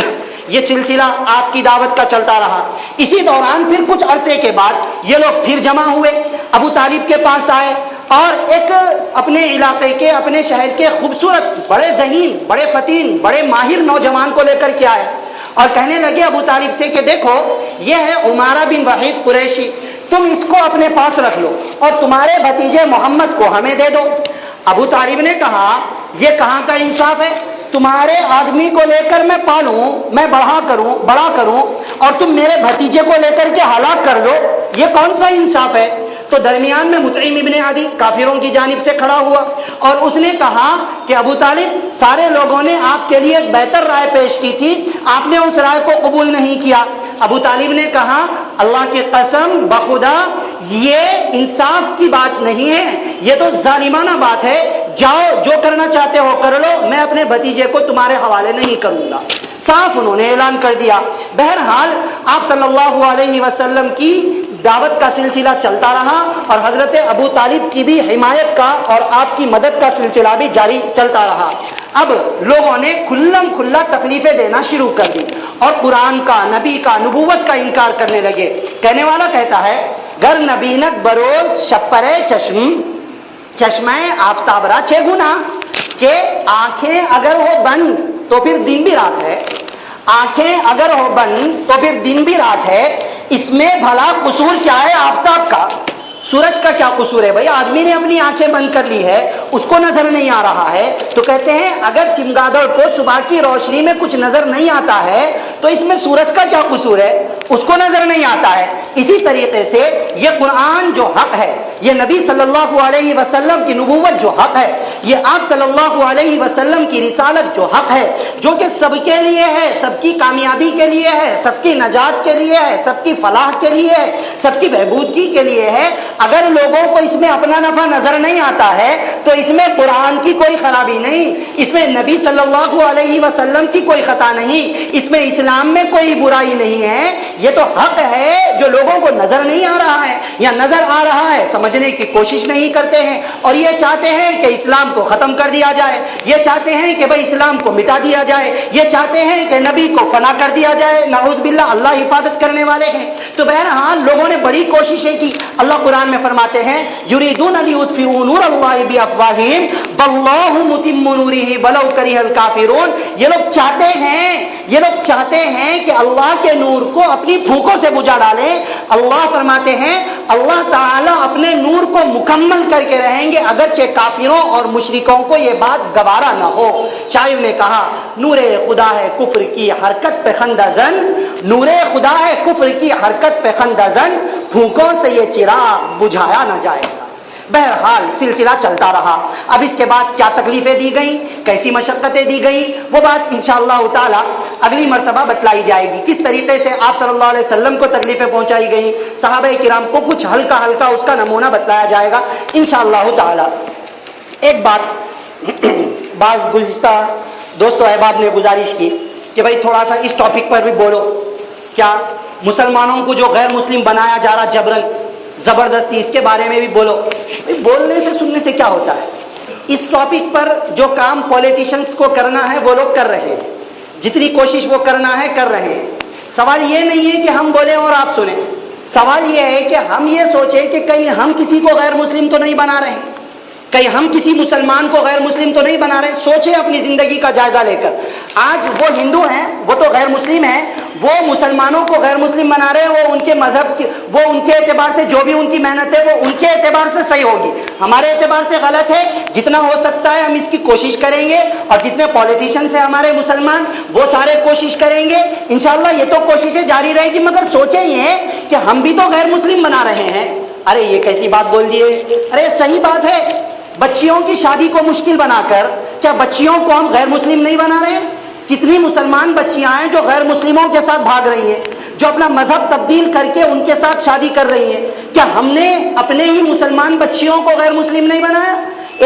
یہ سلسلہ آپ کی دعوت کا چلتا رہا. اسی دوران پھر کچھ عرصے کے بعد یہ لوگ پھر جمع ہوئے, ابو طالب کے پاس آئے اور ایک اپنے علاقے کے, اپنے شہر کے خوبصورت, بڑے ذہین, بڑے فتین, بڑے ماہر نوجوان کو لے کر کے آئے اور کہنے لگے ابو طالب سے کہ دیکھو یہ ہے عمارہ بن وحید قریشی, تم اس کو اپنے پاس رکھ لو اور تمہارے بھتیجے محمد کو ہمیں دے دو. ابو طالب نے کہا یہ کہاں کا انصاف ہے, تمہارے آدمی کو لے کر میں پالوں, میں بڑا کروں اور تم میرے بھتیجے کو لے کر کے ہلاک کر دو, یہ کون سا انصاف ہے. تو درمیان میں مطعم ابن عدی کافروں کی جانب سے کھڑا ہوا اور اس نے کہا کہ ابو طالب, سارے لوگوں نے آپ کے لیے ایک بہتر رائے پیش کی تھی, آپ نے اس رائے کو قبول نہیں کیا. ابو طالب نے کہا اللہ کی قسم بخدا یہ انصاف کی بات نہیں ہے, یہ تو ظالمانہ بات ہے, جاؤ جو کرنا چاہتے ہو کر لو, میں اپنے بھتیجے کو تمہارے حوالے نہیں کروں گا. صاف انہوں نے اعلان کر دیا. بہرحال آپ صلی اللہ علیہ وسلم کی دعوت کا سلسلہ چلتا رہا اور حضرت ابو طالب کی بھی حمایت کا اور آپ کی مدد کا سلسلہ بھی جاری چلتا رہا. اب لوگوں نے کھلم کھلا تکلیفیں دینا شروع کر دی اور قرآن کا, نبی کا, نبوت کا انکار کرنے لگے. کہنے والا کہتا ہے گر نبینک بروز شپرے چشمہ آفتاب را چھے گنا, کہ آنکھیں اگر ہو بند تو پھر دن بھی رات ہے, آنکھیں اگر ہو بند تو پھر دن بھی رات ہے, اس میں بھلا قصور کیا ہے آفتاب کا. سورج کا کیا قصور ہے؟ بھائی آدمی نے اپنی آنکھیں بند کر لی ہے، اس کو نظر نہیں آ رہا ہے، تو کہتے ہیں اگر چمگادڑ کو صبح کی روشنی میں کچھ نظر نہیں آتا ہے تو اس میں سورج کا کیا قصور ہے؟ اس کو نظر نہیں آتا ہے۔ اسی طریقے سے یہ قرآن جو حق ہے، یہ نبی صلی اللہ علیہ وسلم کی نبوت جو حق ہے، یہ آپ صلی اللہ علیہ وسلم کی رسالت جو حق ہے، جو کہ سب کے لیے ہے، سب کی کامیابی کے لیے ہے، سب کی نجات کے لیے ہے، سب کی فلاح کے لیے ہے، سب کی بہبودگی کے لیے ہے، اگر لوگوں کو اس میں اپنا نفع نظر نہیں آتا ہے تو اس میں قرآن کی کوئی خرابی نہیں، اس میں نبی صلی اللہ علیہ وسلم کی کوئی خطا نہیں، اس میں اسلام میں کوئی برائی نہیں ہے۔ یہ تو حق ہے جو لوگوں کو نظر نہیں آ رہا ہے یا نظر آ رہا ہے سمجھنے کی کوشش نہیں کرتے ہیں، اور یہ چاہتے ہیں کہ اسلام کو ختم کر دیا جائے، یہ چاہتے ہیں کہ بھائی اسلام کو مٹا دیا جائے، یہ چاہتے ہیں کہ نبی کو فنا کر دیا جائے، نعوذ باللہ، اللہ حفاظت کرنے والے ہیں۔ تو بہرحال لوگوں نے بڑی کوششیں کی۔ اللہ قرآن میں فرماتے ہیں یریدون لیطفئوا نور اللہ بافواہہم واللہ متم نورہ ولو کرہ الکافرون۔ یہ لوگ چاہتے ہیں کہ اللہ کے نور کو اپنی پھونکوں سے بجھا ڈالیں۔ اللہ فرماتے ہیں اللہ تعالیٰ اپنے نور کو مکمل کر کے رہیں گے اگرچہ کافروں اور مشرکوں کو یہ بات گوارا نہ ہو۔ شاعر نے کہا نور خدا ہے کفر کی حرکت پہ خندہ زن، نور خدا ہے کفر کی حرکت پہ خندہ زن، پھونکوں سے یہ چراغ بجھایا نہ جائے گا۔ بہرحال سلسلہ چلتا رہا۔ اب اس کے بعد کیا تکلیفیں دی گئیں، کیسی مشقتیں دی گئیں، وہ بات انشاءاللہ تعالی اگلی مرتبہ بتلائی جائے گی۔ کس طریقے سے آپ صلی اللہ علیہ وسلم کو تکلیفیں پہنچائی گئیں، صحابہ کرام کو کچھ ہلکا ہلکا اس کا نمونہ بتلایا جائے گا انشاءاللہ تعالی۔ ایک بات بعض گزشتہ دوستو احباب نے گزارش کی کہ بھائی تھوڑا سا اس ٹاپک پر بھی بولو، کیا مسلمانوں کو جو غیر مسلم بنایا جا رہا جبرن زبردستی، اس کے بارے میں بھی بولو۔ بولنے سے سننے سے کیا ہوتا ہے؟ اس ٹاپک پر جو کام پولیٹیشنز کو کرنا ہے وہ لوگ کر رہے ہیں، جتنی کوشش وہ کرنا ہے کر رہے ہیں۔ سوال یہ نہیں ہے کہ ہم بولیں اور آپ سنیں، سوال یہ ہے کہ ہم یہ سوچیں کہ کہیں ہم کسی کو غیر مسلم تو نہیں بنا رہے ہیں، کہیں ہم کسی مسلمان کو غیر مسلم تو نہیں بنا رہے۔ سوچیں اپنی زندگی کا جائزہ لے کر، آج وہ ہندو ہیں وہ تو غیر مسلم ہیں، وہ مسلمانوں کو غیر مسلم بنا رہے ہیں، وہ ان کے مذہب کی، وہ ان کے اعتبار سے جو بھی ان کی محنت ہے وہ ان کے اعتبار سے صحیح ہوگی، ہمارے اعتبار سے غلط ہے۔ جتنا ہو سکتا ہے ہم اس کی کوشش کریں گے، اور جتنے پولیٹیشنز ہیں ہمارے مسلمان وہ سارے کوشش کریں گے انشاءاللہ، یہ تو کوششیں جاری رہے گی۔ مگر سوچیں یہ کہ ہم بھی تو غیر مسلم بنا رہے ہیں۔ ارے یہ کیسی بات بول دیے؟ ارے صحیح بات ہے، بچیوں کی شادی کو مشکل بنا کر کیا بچیوں کو ہم غیر مسلم نہیں بنا رہے ہیں؟ کتنی مسلمان بچیاں ہیں جو غیر مسلموں کے ساتھ بھاگ رہی ہیں، جو اپنا مذہب تبدیل کر کے ان کے ساتھ شادی کر رہی ہیں۔ کیا ہم نے اپنے ہی مسلمان بچیوں کو غیر مسلم نہیں بنایا؟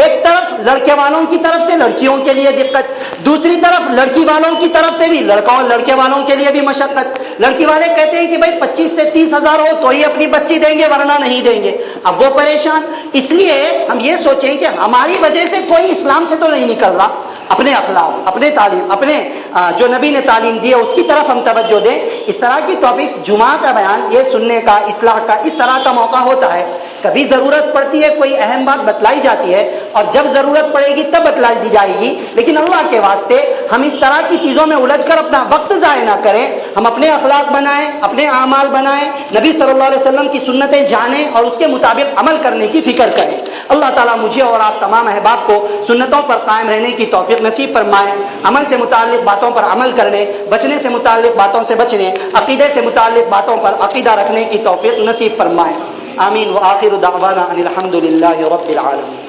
ایک طرف لڑکے والوں کی طرف سے لڑکیوں کے لیے دقت، دوسری طرف لڑکی والوں کی طرف سے بھی لڑکے والوں کے لیے بھی مشقت۔ لڑکی والے کہتے ہیں کہ بھائی 25 سے 30 ہزار ہو تو ہی اپنی بچی دیں گے ورنہ نہیں دیں گے، اب وہ پریشان۔ اس لیے ہم یہ سوچیں کہ ہماری وجہ سے کوئی اسلام سے تو نہیں نکل رہا، اپنے اخلاق، اپنے تعلیم، اپنے جو نبی نے تعلیم دی ہے اس کی طرف ہم توجہ دیں۔ اس طرح کی ٹاپکس جمعہ کا بیان یہ سننے کا، اصلاح کا، اس طرح کا موقع ہوتا ہے۔ کبھی ضرورت پڑتی ہے کوئی اہم بات بتلائی جاتی ہے، اور جب ضرورت پڑے گی تب بتلائی دی جائے گی، لیکن اللہ کے واسطے ہم اس طرح کی چیزوں میں الجھ کر اپنا وقت ضائع نہ کریں۔ ہم اپنے اخلاق بنائیں، اپنے اعمال بنائیں، نبی صلی اللہ علیہ وسلم کی سنتیں جانیں اور اس کے مطابق عمل کرنے کی فکر کریں۔ اللہ تعالیٰ مجھے اور آپ تمام احباب کو سنتوں پر قائم رہنے کی توفیق نصیب فرمائے، عمل سے متعلق باتوں پر عمل کرنے، بچنے سے متعلق باتوں سے بچنے، عقیدے سے متعلق باتوں پر عقیدہ رکھنے کی توفیق نصیب فرمائے۔ آمین۔ وآخر دعوانا ان الحمد للہ رب العالمین۔